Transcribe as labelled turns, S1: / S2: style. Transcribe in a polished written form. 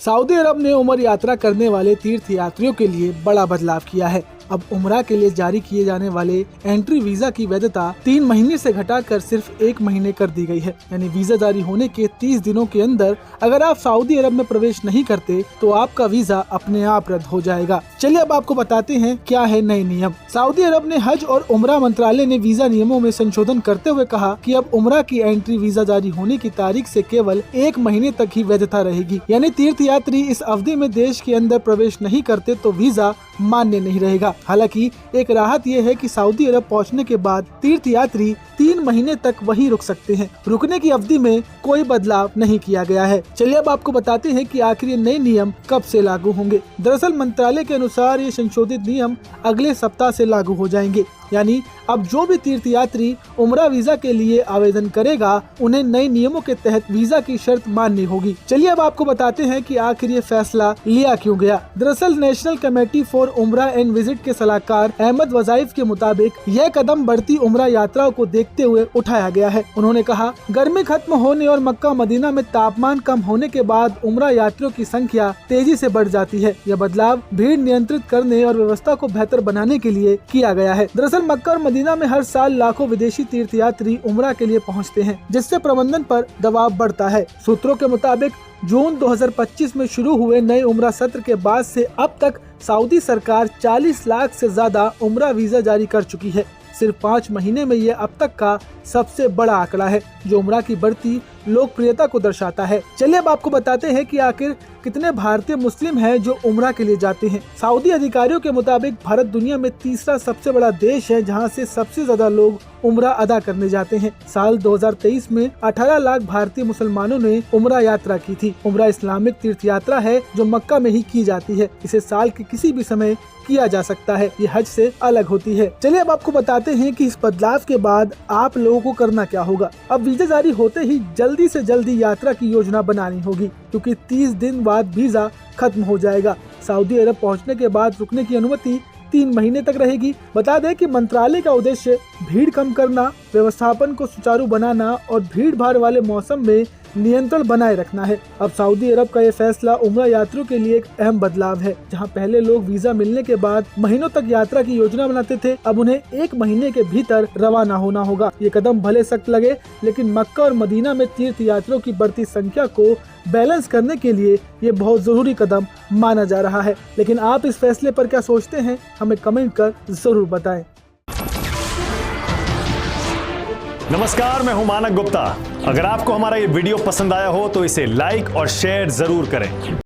S1: Saudi अरब ने उम्र यात्रा करने वाले तीर्थ यात्रियों के लिए बड़ा बदलाव किया है। अब उम्रा के लिए जारी किए जाने वाले एंट्री वीजा की वैधता 3 महीने से घटाकर सिर्फ 1 महीने कर दी गई है। यानी वीजा जारी होने के 30 दिनों के अंदर अगर आप सऊदी अरब में प्रवेश नहीं करते तो आपका वीजा अपने आप रद्द हो जाएगा। चलिए अब आपको बताते हैं क्या है नए नियम। सऊदी अरब ने हज और उम्रा मंत्रालय ने वीजा नियमों में संशोधन करते हुए कहा कि अब उम्रा की एंट्री वीजा जारी होने की तारीख से केवल 1 महीने तक ही वैधता रहेगी। यानी तीर्थ यात्री इस अवधि में देश के अंदर प्रवेश नहीं करते तो वीजा मान्य नहीं रहेगा। हालांकि एक राहत यह है कि सऊदी अरब पहुंचने के बाद तीर्थ यात्री 3 महीने तक वहीं रुक सकते हैं। रुकने की अवधि में कोई बदलाव नहीं किया गया है। चलिए अब आपको बताते हैं कि आखिर ये नए नियम कब से लागू होंगे। दरअसल मंत्रालय के अनुसार ये संशोधित नियम अगले सप्ताह से लागू हो जाएंगे। यानी अब जो भी तीर्थ यात्री उम्रा वीजा के लिए आवेदन करेगा उन्हें नए नियमों के तहत वीजा की शर्त माननी होगी। चलिए अब आपको बताते हैं कि आखिर ये फैसला लिया क्यों गया। दरअसल नेशनल कमेटी फॉर उम्रा एंड विजिट के सलाहकार अहमद वजाइफ के मुताबिक यह कदम बढ़ती उम्रा यात्राओं को देखते हुए उठाया गया है। उन्होंने कहा, गर्मी खत्म होने और मक्का मदीना में तापमान कम होने के बाद उम्रा यात्रियों की संख्या तेजी से बढ़ जाती है। यह बदलाव भीड़ नियंत्रित करने और व्यवस्था को बेहतर बनाने के लिए किया गया है। दरअसल मक्का और मदीना में हर साल लाखों विदेशी तीर्थ यात्री उम्रा के लिए पहुंचते हैं, जिससे प्रबंधन पर दबाव बढ़ता है। सूत्रों के मुताबिक जून 2025 में शुरू हुए नए उम्रा सत्र के बाद से अब तक सऊदी सरकार 40 लाख से ज्यादा उम्रा वीजा जारी कर चुकी है। सिर्फ 5 महीने में ये अब तक का सबसे बड़ा आंकड़ा है, जो उम्रा की बढ़ती लोकप्रियता को दर्शाता है। चलिए अब आपको बताते हैं कि आखिर कितने भारतीय मुस्लिम हैं जो उम्रा के लिए जाते हैं। सऊदी अधिकारियों के मुताबिक भारत दुनिया में तीसरा सबसे बड़ा देश है जहां से सबसे ज्यादा लोग उम्रा अदा करने जाते हैं। साल 2023 में 18 लाख भारतीय मुसलमानों ने उम्रा यात्रा की थी। उम्रा इस्लामिक तीर्थ यात्रा है जो मक्का में ही की जाती है। इसे साल के किसी भी समय किया जा सकता है। ये हज से अलग होती है। चलिए अब आपको बताते हैं कि इस बदलाव के बाद आप लोगों को करना क्या होगा। अब वीजा जारी होते ही जल्दी से जल्दी यात्रा की योजना बनानी होगी, क्योंकि 30 दिन बाद वीजा खत्म हो जाएगा। सऊदी अरब पहुंचने के बाद रुकने की अनुमति 3 महीने तक रहेगी। बता दें कि मंत्रालय का उद्देश्य भीड़ कम करना, व्यवस्थापन को सुचारू बनाना और भीड़ भाड़ वाले मौसम में नियंत्रण बनाए रखना है। अब सऊदी अरब का ये फैसला उम्रा यात्रियों के लिए एक अहम बदलाव है। जहां पहले लोग वीजा मिलने के बाद महीनों तक यात्रा की योजना बनाते थे, अब उन्हें 1 महीने के भीतर रवाना होना होगा। ये कदम भले सख्त लगे, लेकिन मक्का और मदीना में तीर्थ यात्रियों की बढ़ती संख्या को बैलेंस करने के लिए ये बहुत जरूरी कदम माना जा रहा है। लेकिन आप इस फैसले पर क्या सोचते हैं, हमें कमेंट कर जरूर बताएं।
S2: नमस्कार, मैं हूं मानक गुप्ता। अगर आपको हमारा ये वीडियो पसंद आया हो तो इसे लाइक और शेयर जरूर करें।